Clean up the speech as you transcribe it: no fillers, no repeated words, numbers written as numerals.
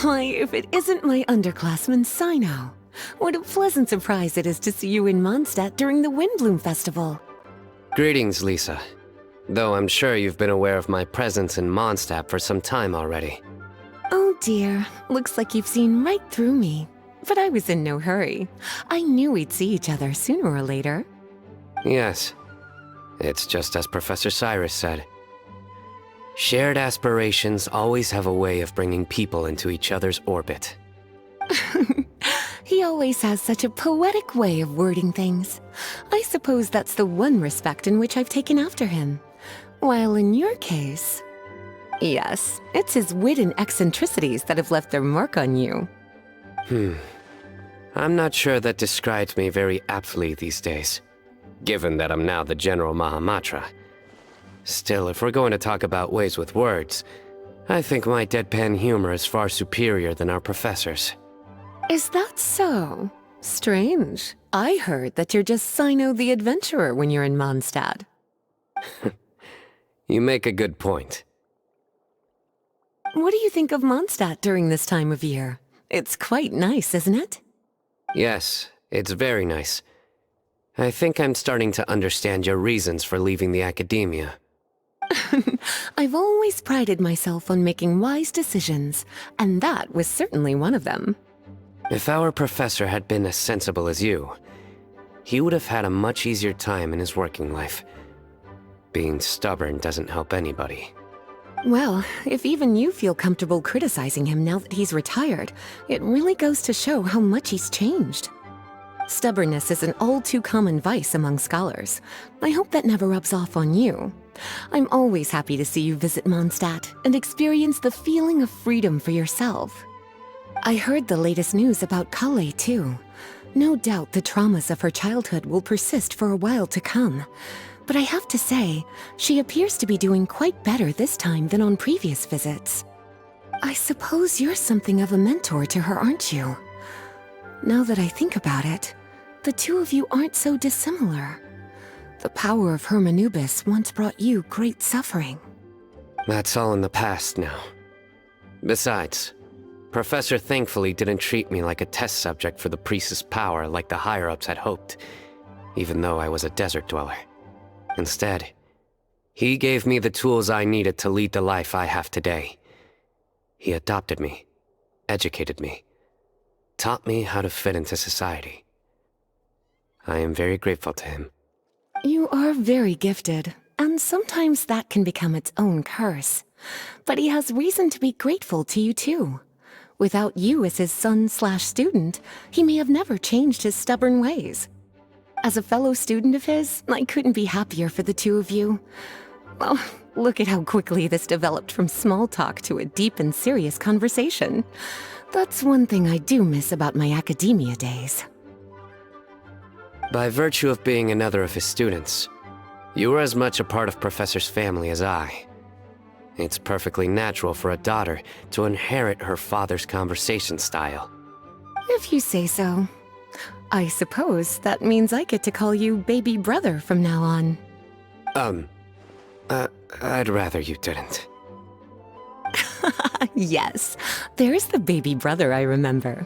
Why, if it isn't my underclassman, Cyno. What a pleasant surprise it is to see you in Mondstadt during the Windblume Festival. Greetings, Lisa. Though I'm sure you've been aware of my presence in Mondstadt for some time already. Oh dear, looks like you've seen right through me. But I was in no hurry. I knew we'd see each other sooner or later. Yes. It's just as Professor Cyrus said. Shared aspirations always have a way of bringing people into each other's orbit. He always has such a poetic way of wording things. I suppose that's the one respect in which I've taken after him. While in your case... Yes, it's his wit and eccentricities that have left their mark on you. I'm not sure that describes me very aptly these days, given that I'm now the General Mahamatra. Still, if we're going to talk about ways with words, I think my deadpan humor is far superior than our professor's. Is that so? Strange. I heard that you're just Cyno the Adventurer when you're in Mondstadt. You make a good point. What do you think of Mondstadt during this time of year? It's quite nice, isn't it? Yes, it's very nice. I think I'm starting to understand your reasons for leaving the academia. I've always prided myself on making wise decisions, and that was certainly one of them. If our professor had been as sensible as you, he would have had a much easier time in his working life. Being stubborn doesn't help anybody. Well, if even you feel comfortable criticizing him now that he's retired, it really goes to show how much he's changed. Stubbornness is an all-too-common vice among scholars. I hope that never rubs off on you. I'm always happy to see you visit Mondstadt and experience the feeling of freedom for yourself. I heard the latest news about Kale, too. No doubt the traumas of her childhood will persist for a while to come. But I have to say, she appears to be doing quite better this time than on previous visits. I suppose you're something of a mentor to her, aren't you? Now that I think about it, the two of you aren't so dissimilar. The power of Hermanubis once brought you great suffering. That's all in the past now. Besides, Professor thankfully didn't treat me like a test subject for the priest's power like the higher-ups had hoped, even though I was a desert dweller. Instead, he gave me the tools I needed to lead the life I have today. He adopted me, educated me, taught me how to fit into society. I am very grateful to him. You are very gifted, and sometimes that can become its own curse. But he has reason to be grateful to you too. Without you as his son/student, he may have never changed his stubborn ways. As a fellow student of his, I couldn't be happier for the two of you. Well, look at how quickly this developed from small talk to a deep and serious conversation. That's one thing I do miss about my academia days. By virtue of being another of his students, you were as much a part of Professor's family as I. It's perfectly natural for a daughter to inherit her father's conversation style. If you say so. I suppose that means I get to call you baby brother from now on. I'd rather you didn't. Yes, there's the baby brother I remember.